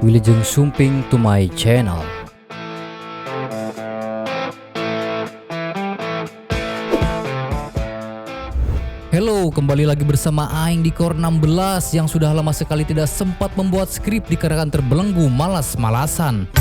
Wilujeng Sumping to my channel. Halo, kembali lagi bersama Aing di Core 16 yang sudah lama sekali tidak sempat membuat skrip dikarenakan terbelenggu malas-malasan.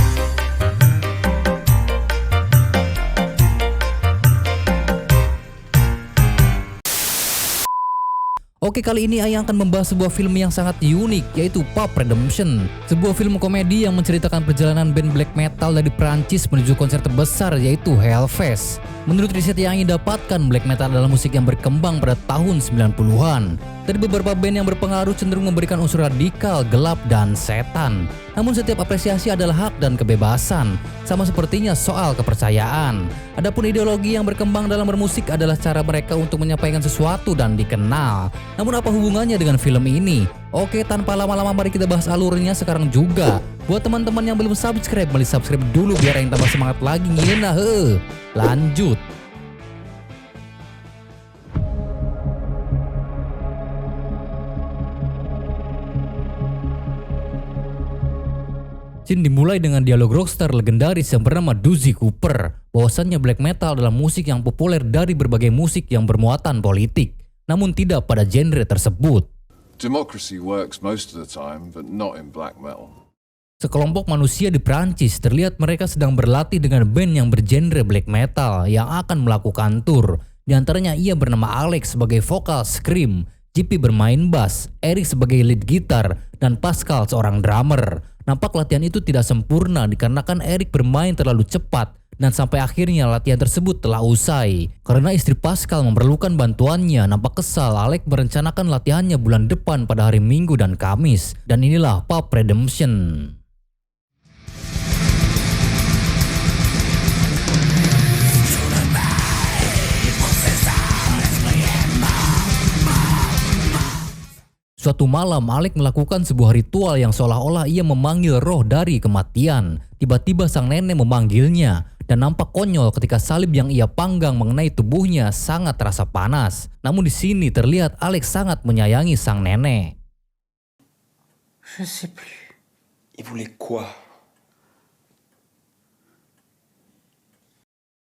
Oke, kali ini Aing akan membahas sebuah film yang sangat unik, yaitu Pulp Redemption. Sebuah film komedi yang menceritakan perjalanan band black metal dari Prancis menuju konser terbesar, yaitu Hellfest. Menurut riset yang Aing dapatkan, black metal adalah musik yang berkembang pada tahun 90-an. Dari beberapa band yang berpengaruh cenderung memberikan unsur radikal, gelap, dan setan. Namun setiap apresiasi adalah hak dan kebebasan, sama sepertinya soal kepercayaan. Adapun ideologi yang berkembang dalam bermusik adalah cara mereka untuk menyampaikan sesuatu dan dikenal. Namun apa hubungannya dengan film ini? Oke, tanpa lama-lama mari kita bahas alurnya sekarang juga. Buat teman-teman yang belum subscribe, mari subscribe dulu biar yang tambah semangat lagi ngina. Lanjut. Scene dimulai dengan dialog rockstar legendaris yang bernama Doozy Cooper, bahwasannya black metal adalah musik yang populer dari berbagai musik yang bermuatan politik, namun tidak pada genre tersebut. Democracy works most of the time, but not in black metal. Sekelompok manusia di Prancis terlihat mereka sedang berlatih dengan band yang bergenre black metal yang akan melakukan tour. Di antaranya ia bernama Alex sebagai vokal scream, JP bermain bass, Eric sebagai lead gitar, dan Pascal seorang drummer. Nampak latihan itu tidak sempurna dikarenakan Eric bermain terlalu cepat dan sampai akhirnya latihan tersebut telah usai. Karena istri Pascal memerlukan bantuannya, nampak kesal Alex merencanakan latihannya bulan depan pada hari Minggu dan Kamis. Dan inilah Pulp Redemption. Suatu malam, Alex melakukan sebuah ritual yang seolah-olah ia memanggil roh dari kematian. Tiba-tiba sang nenek memanggilnya dan nampak konyol ketika salib yang ia panggang mengenai tubuhnya sangat terasa panas. Namun di sini terlihat Alex sangat menyayangi sang nenek. Je sais plus. Il voulait quoi?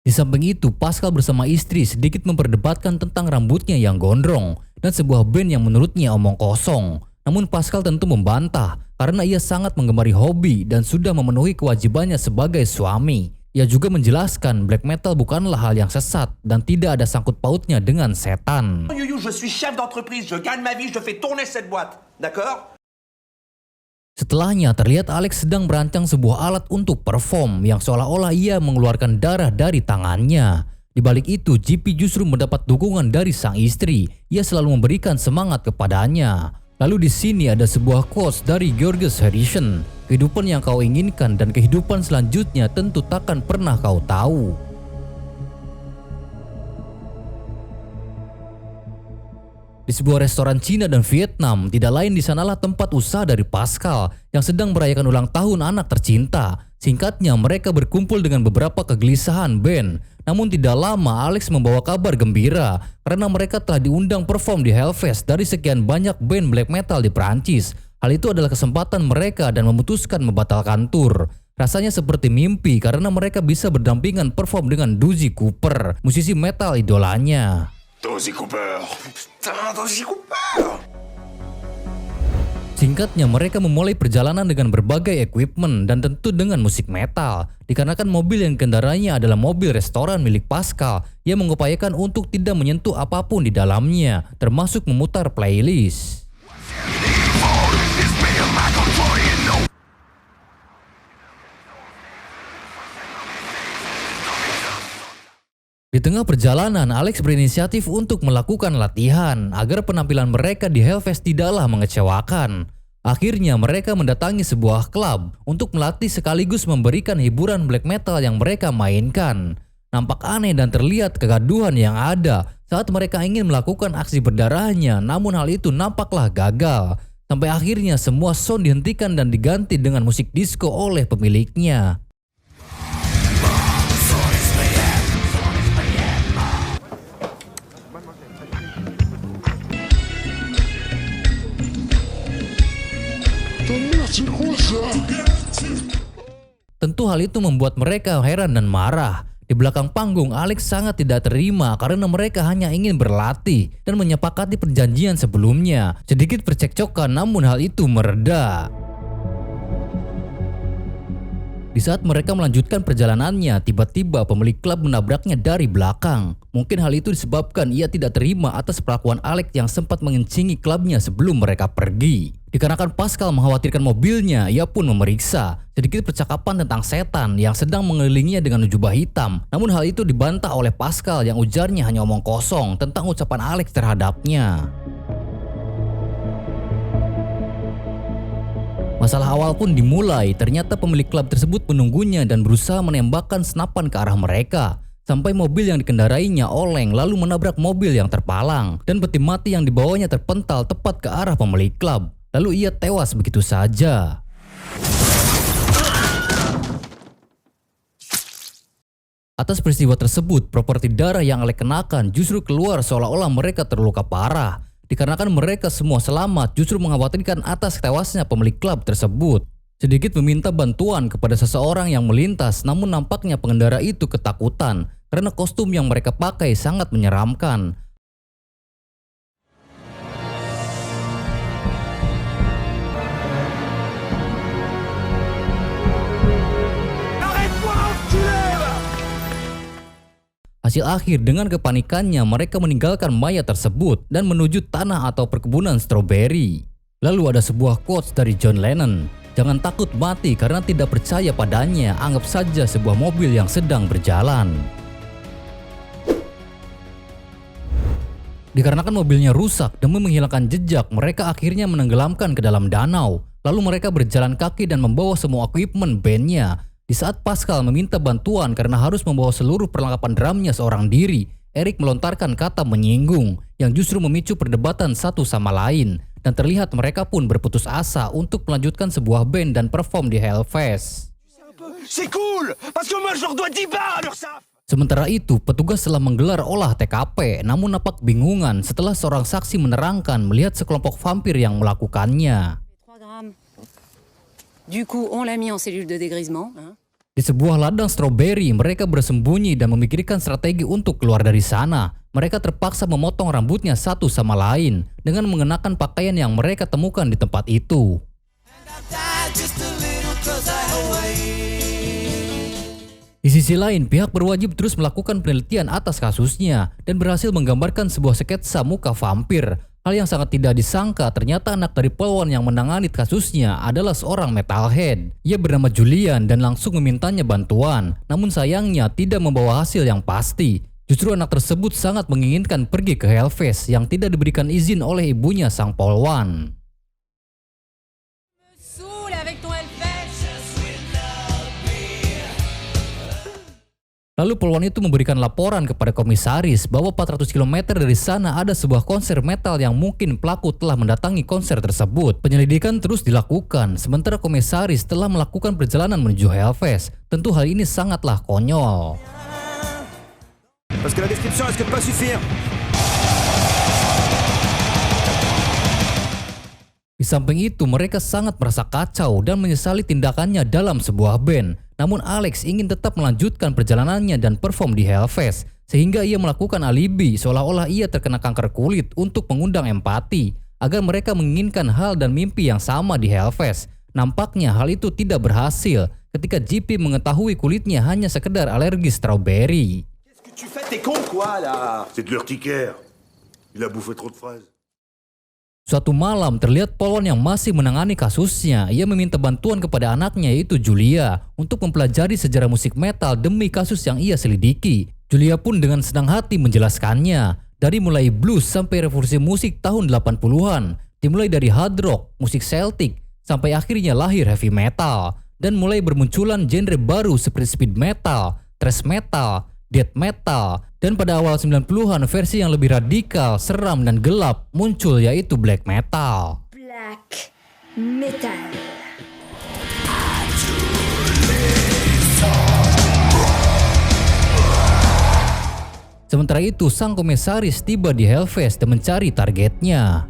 Di samping itu, Pascal bersama istri sedikit memperdebatkan tentang rambutnya yang gondrong dan sebuah band yang menurutnya omong kosong. Namun Pascal tentu membantah karena ia sangat menggemari hobi dan sudah memenuhi kewajibannya sebagai suami. Ia juga menjelaskan black metal bukanlah hal yang sesat dan tidak ada sangkut pautnya dengan setan. Je suis chef d'entreprise, je gagne ma vie, je fais tourner cette boîte, d'accord? Setelahnya terlihat Alex sedang merancang sebuah alat untuk perform yang seolah-olah ia mengeluarkan darah dari tangannya. Di balik itu, JP justru mendapat dukungan dari sang istri. Ia selalu memberikan semangat kepadanya. Lalu di sini ada sebuah quotes dari Georges Harrison. Kehidupan yang kau inginkan dan kehidupan selanjutnya tentu takkan pernah kau tahu. Di sebuah restoran Cina dan Vietnam, tidak lain di sanalah tempat usaha dari Pascal yang sedang merayakan ulang tahun anak tercinta. Singkatnya, mereka berkumpul dengan beberapa kegelisahan band. Namun tidak lama Alex membawa kabar gembira karena mereka telah diundang perform di Hellfest dari sekian banyak band black metal di Prancis. Hal itu adalah kesempatan mereka dan memutuskan membatalkan tur. Rasanya seperti mimpi karena mereka bisa berdampingan perform dengan Doozy Cooper, musisi metal idolanya. Doozy Cooper. Putain, Doozy Cooper. Singkatnya, mereka memulai perjalanan dengan berbagai equipment dan tentu dengan musik metal. Dikarenakan mobil yang kendaranya adalah mobil restoran milik Pascal, ia mengupayakan untuk tidak menyentuh apapun di dalamnya, termasuk memutar playlist. Di tengah perjalanan, Alex berinisiatif untuk melakukan latihan agar penampilan mereka di Hellfest tidaklah mengecewakan. Akhirnya mereka mendatangi sebuah klub untuk melatih sekaligus memberikan hiburan black metal yang mereka mainkan. Nampak aneh dan terlihat kegaduhan yang ada saat mereka ingin melakukan aksi berdarahnya, namun hal itu nampaklah gagal. Sampai akhirnya semua sound dihentikan dan diganti dengan musik disco oleh pemiliknya. Pour moi, Tentu hal itu membuat mereka heran dan marah. Di belakang panggung, Alex sangat tidak terima karena mereka hanya ingin berlatih dan menyepakati perjanjian sebelumnya. Sedikit percekcokan, namun hal itu mereda. Di saat mereka melanjutkan perjalanannya, tiba-tiba pemilik klub menabraknya dari belakang. Mungkin hal itu disebabkan ia tidak terima atas perlakuan Alex yang sempat mengencingi klubnya sebelum mereka pergi. Dikarenakan Pascal mengkhawatirkan mobilnya, ia pun memeriksa. Sedikit percakapan tentang setan yang sedang mengelilinginya dengan jubah hitam. Namun hal itu dibantah oleh Pascal yang ujarnya hanya omong kosong tentang ucapan Alex terhadapnya. Masalah awal pun dimulai. Ternyata pemilik klub tersebut menunggunya dan berusaha menembakkan senapan ke arah mereka. Sampai mobil yang dikendarainya oleng lalu menabrak mobil yang terpalang. Dan peti mati yang dibawanya terpental tepat ke arah pemilik klub. Lalu ia tewas begitu saja. Atas peristiwa tersebut, properti darah yang Alex kenakan justru keluar seolah-olah mereka terluka parah. Dikarenakan mereka semua selamat, justru mengkhawatirkan atas tewasnya pemilik klub tersebut. Sedikit meminta bantuan kepada seseorang yang melintas, namun nampaknya pengendara itu ketakutan karena kostum yang mereka pakai sangat menyeramkan. Hasil akhir, dengan kepanikannya mereka meninggalkan mayat tersebut dan menuju tanah atau perkebunan stroberi. Lalu ada sebuah quotes dari John Lennon, "Jangan takut mati karena tidak percaya padanya, anggap saja sebuah mobil yang sedang berjalan." Dikarenakan mobilnya rusak, demi menghilangkan jejak, mereka akhirnya menenggelamkan ke dalam danau. Lalu mereka berjalan kaki dan membawa semua equipment bandnya. Di saat Pascal meminta bantuan karena harus membawa seluruh perlengkapan drumnya seorang diri, Eric melontarkan kata menyinggung yang justru memicu perdebatan satu sama lain. Dan terlihat mereka pun berputus asa untuk melanjutkan sebuah band dan perform di Hellfest. Sementara itu, petugas telah menggelar olah TKP, namun nampak bingungan setelah seorang saksi menerangkan melihat sekelompok vampir yang melakukannya. Du coup, on l'a mis en cellule de dégrisement. Di sebuah ladang stroberi, mereka bersembunyi dan memikirkan strategi untuk keluar dari sana. Mereka terpaksa memotong rambutnya satu sama lain dengan mengenakan pakaian yang mereka temukan di tempat itu. Di sisi lain, pihak berwajib terus melakukan penelitian atas kasusnya dan berhasil menggambarkan sebuah sketsa muka vampir. Hal yang sangat tidak disangka, ternyata anak dari polwan yang menangani kasusnya adalah seorang metalhead. Ia bernama Julian dan langsung memintanya bantuan. Namun sayangnya tidak membawa hasil yang pasti. Justru anak tersebut sangat menginginkan pergi ke Hellfest yang tidak diberikan izin oleh ibunya sang polwan. Lalu polwan itu memberikan laporan kepada komisaris bahwa 400 km dari sana ada sebuah konser metal yang mungkin pelaku telah mendatangi konser tersebut. Penyelidikan terus dilakukan, sementara komisaris telah melakukan perjalanan menuju Hellfest. Tentu hal ini sangatlah konyol. Di samping itu, mereka sangat merasa kacau dan menyesali tindakannya dalam sebuah band. Namun Alex ingin tetap melanjutkan perjalanannya dan perform di Hellfest, sehingga ia melakukan alibi seolah-olah ia terkena kanker kulit untuk mengundang empati, agar mereka menginginkan hal dan mimpi yang sama di Hellfest. Nampaknya hal itu tidak berhasil ketika JP mengetahui kulitnya hanya sekedar alergi strawberry. Suatu malam, terlihat polwan yang masih menangani kasusnya. Ia meminta bantuan kepada anaknya, yaitu Julia, untuk mempelajari sejarah musik metal demi kasus yang ia selidiki. Julia pun dengan senang hati menjelaskannya, dari mulai blues sampai revolusi musik tahun 80-an, dimulai dari hard rock, musik Celtic, sampai akhirnya lahir heavy metal, dan mulai bermunculan genre baru seperti speed metal, thrash metal, death metal, dan pada awal 90-an versi yang lebih radikal, seram dan gelap muncul, yaitu black metal. Black metal. Sementara itu, sang komisaris tiba di Hellfest dan mencari targetnya.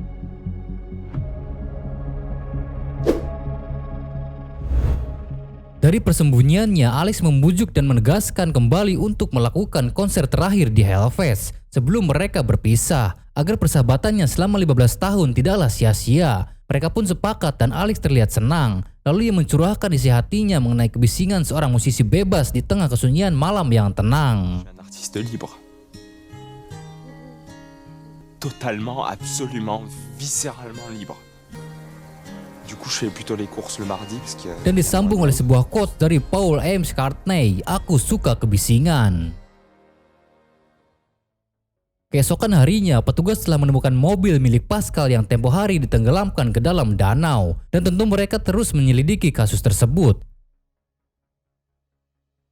Dari persembunyiannya, Alex membujuk dan menegaskan kembali untuk melakukan konser terakhir di Hellfest sebelum mereka berpisah, agar persahabatannya selama 15 tahun tidaklah sia-sia. Mereka pun sepakat dan Alex terlihat senang. Lalu ia mencurahkan isi hatinya mengenai kebisingan seorang musisi bebas di tengah kesunyian malam yang tenang. Un artiste libre. Totalement, absolument, viscéralement libre. Du coup, je fais plutôt les courses le mardi parce que... Dan disambung oleh sebuah quote dari Paul McCartney, "Aku suka kebisingan." Keesokan harinya, petugas telah menemukan mobil milik Pascal yang tempo hari ditenggelamkan ke dalam danau, dan tentu mereka terus menyelidiki kasus tersebut.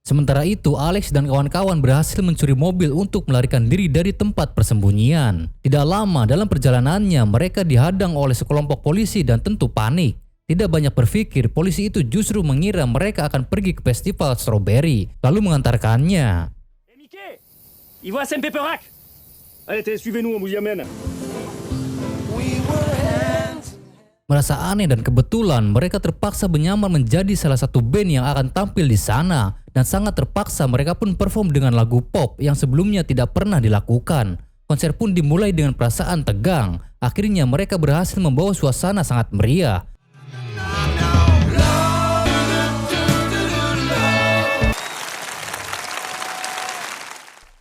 Sementara itu, Alex dan kawan-kawan berhasil mencuri mobil untuk melarikan diri dari tempat persembunyian. Tidak lama dalam perjalanannya, mereka dihadang oleh sekelompok polisi dan tentu panik. Tidak banyak berpikir, polisi itu justru mengira mereka akan pergi ke festival strawberry, lalu mengantarkannya. Hey Mickey, il voit SMP Perac. Allez, suivez-nous, on vous y amène. Merasa aneh dan kebetulan mereka terpaksa menyamar menjadi salah satu band yang akan tampil di sana, dan sangat terpaksa mereka pun perform dengan lagu pop yang sebelumnya tidak pernah dilakukan. Konser pun dimulai dengan perasaan tegang. Akhirnya mereka berhasil membawa suasana sangat meriah.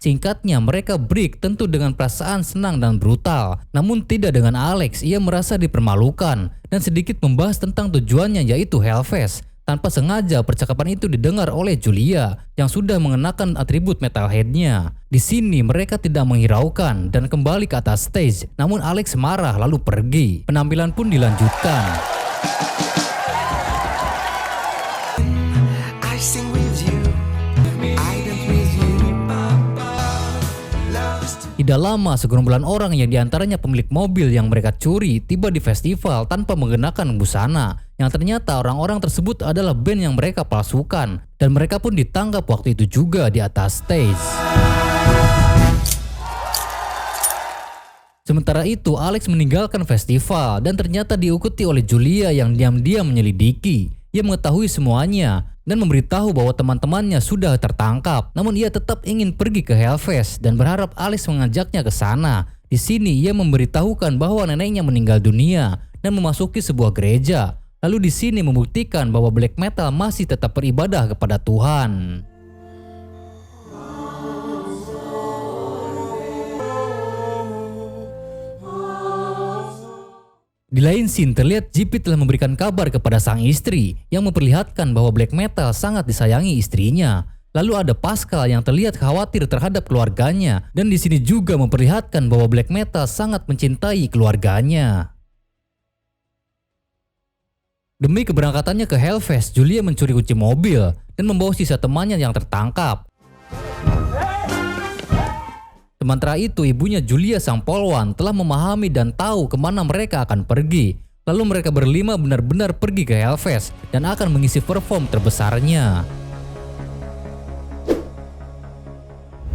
Singkatnya, mereka break tentu dengan perasaan senang dan brutal. Namun tidak dengan Alex, ia merasa dipermalukan dan sedikit membahas tentang tujuannya yaitu Hellfest. Tanpa sengaja percakapan itu didengar oleh Julia yang sudah mengenakan atribut metalheadnya. Di sini mereka tidak menghiraukan dan kembali ke atas stage. Namun Alex marah lalu pergi. Penampilan pun dilanjutkan. Tidak lama, segerombolan orang yang diantaranya pemilik mobil yang mereka curi tiba di festival tanpa mengenakan busana. Yang ternyata orang-orang tersebut adalah band yang mereka palsukan. Dan mereka pun ditangkap waktu itu juga di atas stage. Sementara itu, Alex meninggalkan festival dan ternyata diikuti oleh Julia yang diam-diam menyelidiki. Ia mengetahui semuanya dan memberitahu bahwa teman-temannya sudah tertangkap. Namun ia tetap ingin pergi ke Hellfest dan berharap Alex mengajaknya ke sana. Di sini ia memberitahukan bahwa neneknya meninggal dunia dan memasuki sebuah gereja. Lalu di sini membuktikan bahwa black metal masih tetap beribadah kepada Tuhan. Di lain scene terlihat JP telah memberikan kabar kepada sang istri yang memperlihatkan bahwa black metal sangat disayangi istrinya. Lalu ada Pascal yang terlihat khawatir terhadap keluarganya dan di sini juga memperlihatkan bahwa black metal sangat mencintai keluarganya. Demi keberangkatannya ke Hellfest, Julia mencuri kunci mobil dan membawa sisa temannya yang tertangkap. Sementara itu, ibunya Julia sang polwan telah memahami dan tahu kemana mereka akan pergi. Lalu mereka berlima benar-benar pergi ke Hellfest dan akan mengisi perform terbesarnya.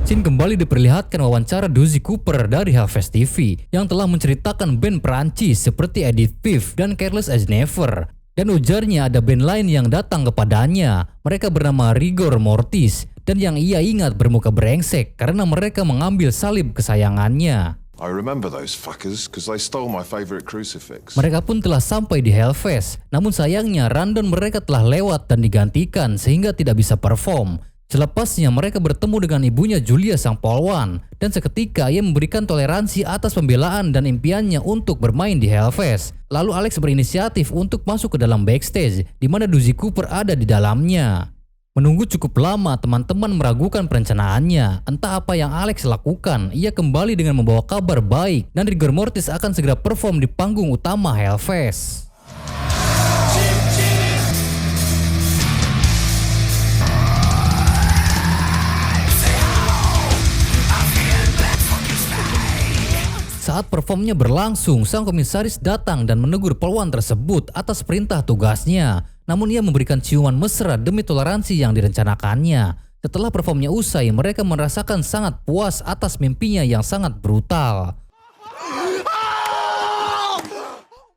Scene kembali diperlihatkan wawancara Doozy Cooper dari Hellfest TV yang telah menceritakan band Perancis seperti Edith Piaf dan Careless as Never. Dan ujarnya ada band lain yang datang kepadanya. Mereka bernama Rigor Mortis. Dan yang ia ingat bermuka brengsek karena mereka mengambil salib kesayangannya. I remember those fuckers because they stole my favorite crucifix. Mereka pun telah sampai di Hellfest. Namun sayangnya rundown mereka telah lewat dan digantikan sehingga tidak bisa perform. Selepasnya mereka bertemu dengan ibunya Julia sang polwan. Dan seketika ia memberikan toleransi atas pembelaan dan impiannya untuk bermain di Hellfest. Lalu Alex berinisiatif untuk masuk ke dalam backstage di mana Doozy Cooper ada di dalamnya. Menunggu cukup lama, teman-teman meragukan perencanaannya. Entah apa yang Alex lakukan, ia kembali dengan membawa kabar baik dan Rigor Mortis akan segera perform di panggung utama Hellfest. Saat performnya berlangsung, sang komisaris datang dan menegur polwan tersebut atas perintah tugasnya. Namun ia memberikan ciuman mesra demi toleransi yang direncanakannya. Setelah performnya usai, mereka merasakan sangat puas atas mimpinya yang sangat brutal.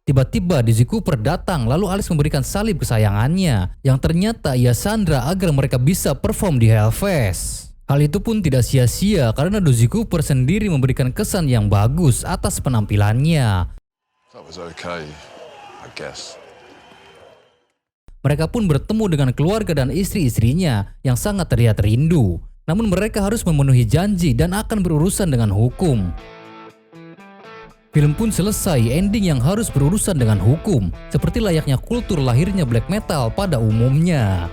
Tiba-tiba Dizzy Cooper datang lalu Alex memberikan salib kesayangannya yang ternyata ia sandra agar mereka bisa perform di Hellfest. Hal itu pun tidak sia-sia karena Dizzy Cooper sendiri memberikan kesan yang bagus atas penampilannya. That was okay, I guess. Mereka pun bertemu dengan keluarga dan istri-istrinya yang sangat terlihat rindu. Namun mereka harus memenuhi janji dan akan berurusan dengan hukum. Film pun selesai ending yang harus berurusan dengan hukum, seperti layaknya kultur lahirnya black metal pada umumnya.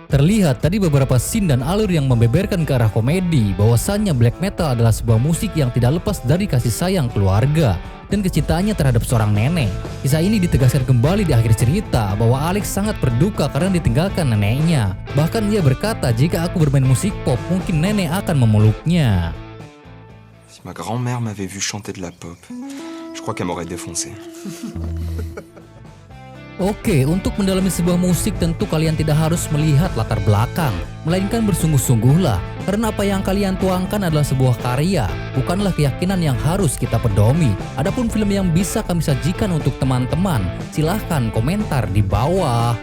Terlihat tadi beberapa scene dan alur yang membeberkan ke arah komedi bahwasannya black metal adalah sebuah musik yang tidak lepas dari kasih sayang keluarga dan kecintaannya terhadap seorang nenek. Kisah ini ditegaskan kembali di akhir cerita bahwa Alex sangat berduka karena ditinggalkan neneknya. Bahkan ia berkata jika aku bermain musik pop mungkin nenek akan memeluknya. Si ma grand-mère m'avait vu chanter de la pop, je crois qu'elle m'aurait défoncé. Oke, untuk mendalami sebuah musik tentu kalian tidak harus melihat latar belakang, melainkan bersungguh-sungguhlah, karena apa yang kalian tuangkan adalah sebuah karya, bukanlah keyakinan yang harus kita pedomi. Adapun film yang bisa kami sajikan untuk teman-teman, silahkan komentar di bawah.